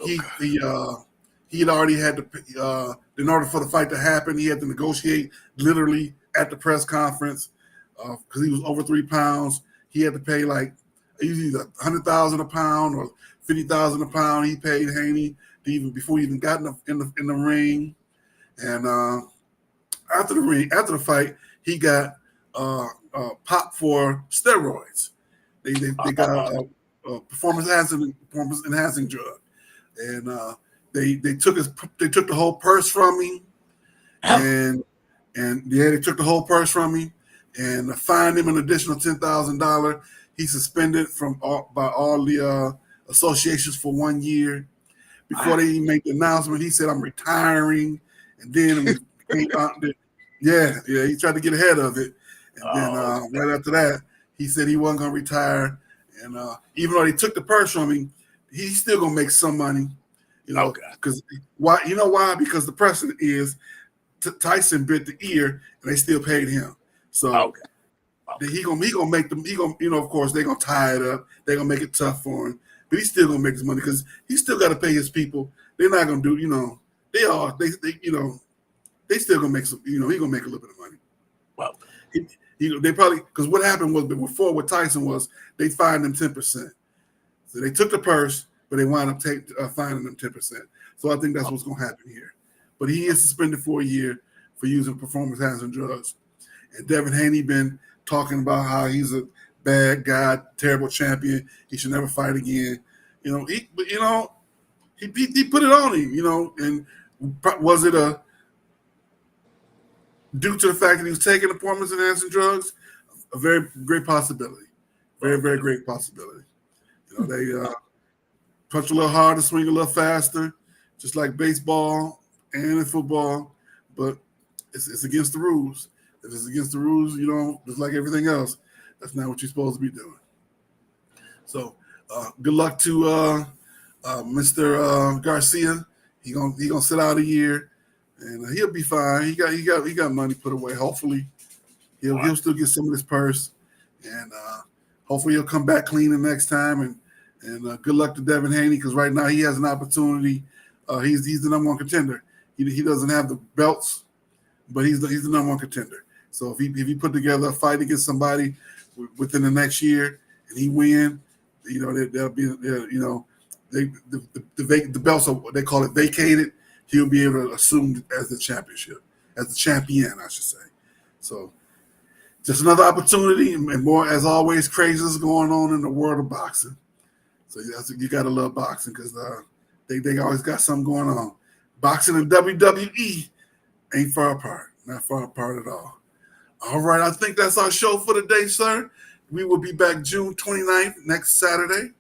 He had already had to. In order for the fight to happen, he had to negotiate literally at the press conference because he was over 3 pounds. He had to pay like usually $100,000 a pound or $50,000 a pound. He paid Haney before he even got in the ring, and. After the fight, he got popped for steroids. They got a performance enhancing drug, and they took the whole purse from him, and they took the whole purse from him, and fined him an additional $10,000. He suspended by all the associations for 1 year. Before they even make the announcement, he said, "I'm retiring," and then. He tried to get ahead of it. And then right after that, he said he wasn't going to retire. And even though they took the purse from him, he's still going to make some money. Because why? You know why? Because the precedent is Tyson bit the ear, and they still paid him. So he gonna make them. Of course, they're gonna tie it up. They're gonna make it tough for him, but he's still gonna make his money because he's still got to pay his people. They're not gonna do. they still gonna make some. He gonna make a little bit of money. Well, They probably, because what happened was before with Tyson was they fined him 10%. So they took the purse, but they wound up fining him 10%. So I think that's what's going to happen here. But he is suspended for a year for using performance-enhancing drugs. And Devin Haney been talking about how he's a bad guy, terrible champion. He should never fight again. He put it on him. And was it due to the fact that he was taking performance-enhancing drugs? A very great possibility. Very, very great possibility. They punch a little harder, swing a little faster, just like baseball and in football. But it's against the rules. If it's against the rules, just like everything else, that's not what you're supposed to be doing. So good luck to Mr. Garcia. He gonna sit out a year, and he'll be fine. He got money put away. Hopefully, he'll still get some of this purse, and hopefully he'll come back clean the next time. And good luck to Devin Haney, because right now he has an opportunity. He's the number one contender. He doesn't have the belts, but he's the number one contender. So if he put together a fight against somebody within the next year and he win, they'll be the belts are, they call it vacated. He'll be able to assume as the champion, I should say. So just another opportunity, and more, as always, craziness going on in the world of boxing. So you got to love boxing, because they always got something going on. Boxing and WWE ain't far apart. Not far apart at all. All right, I think that's our show for today, sir. We will be back June 29th, next Saturday.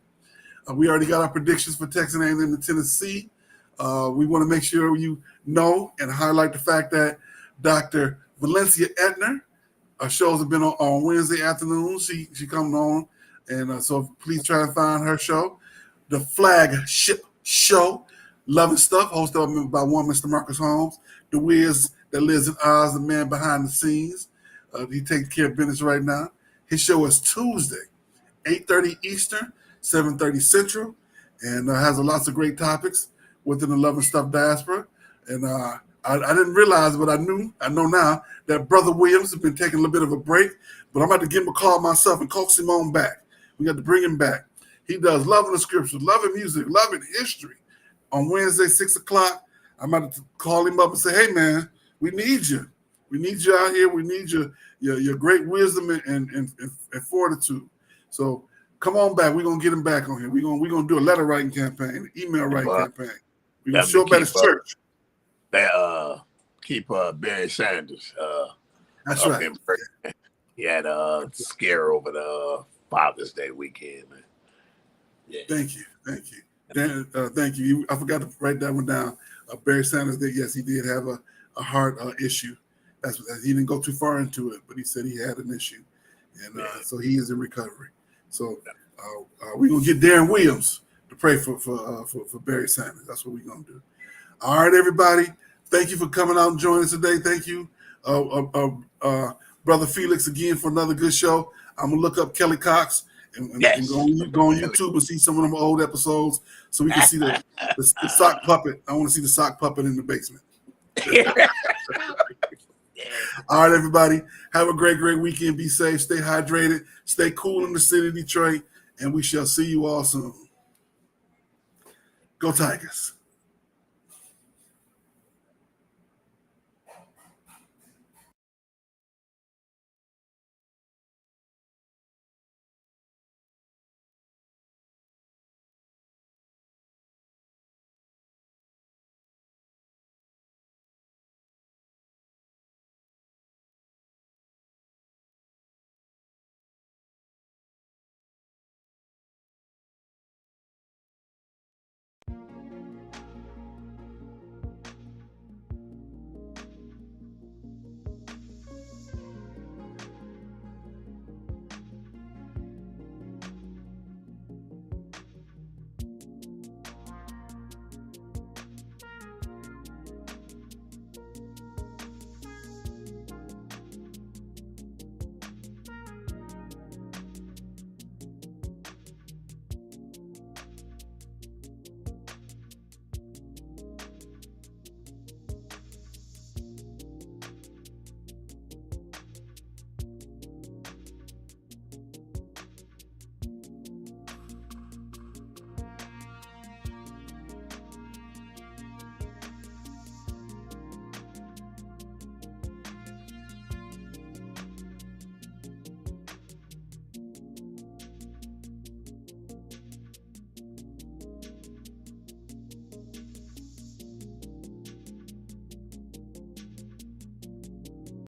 We already got our predictions for Texas A&M and Tennessee. We want to make sure you know and highlight the fact that Dr. Valencia Etner, our shows have been on Wednesday afternoons. She comes on, and so please try and find her show, The Flagship Show. Loving Stuff, hosted by one Mr. Marcus Holmes, the Wiz that lives in Oz, the man behind the scenes. He takes care of business right now. His show is Tuesday, 8:30 Eastern, 7:30 Central, and has lots of great topics within the Loving Stuff diaspora. And I didn't realize, but I know now that Brother Williams has been taking a little bit of a break, but I'm about to give him a call myself and coax him on back. We got to bring him back. He does Loving the Scriptures, Loving Music, Loving History. On Wednesday, 6 o'clock, I'm about to call him up and say, hey, man, we need you. We need you out here. We need your great wisdom and fortitude. So come on back. We're going to get him back on here. We're gonna do a letter writing campaign, an email writing campaign. We're going to show up at his church. Keep Barry Sanders. That's right. He had a scare over the Father's Day weekend. Man. Yeah. Thank you. Thank you. I forgot to write that one down. Barry Sanders did. Yes, he did have a heart issue. He didn't go too far into it, but he said he had an issue, and so he is in recovery. So we're gonna get Darren Williams to pray for Barry Sanders. That's what we're gonna do. All right, everybody. Thank you for coming out and joining us today. Thank you, Brother Felix, again for another good show. I'm gonna look up Kelly Cox and go on YouTube and see some of them old episodes so we can see the sock puppet. I want to see the sock puppet in the basement. All right, everybody. Have a great weekend. Be safe. Stay hydrated. Stay cool in the city of Detroit. And we shall see you all soon. Go Tigers.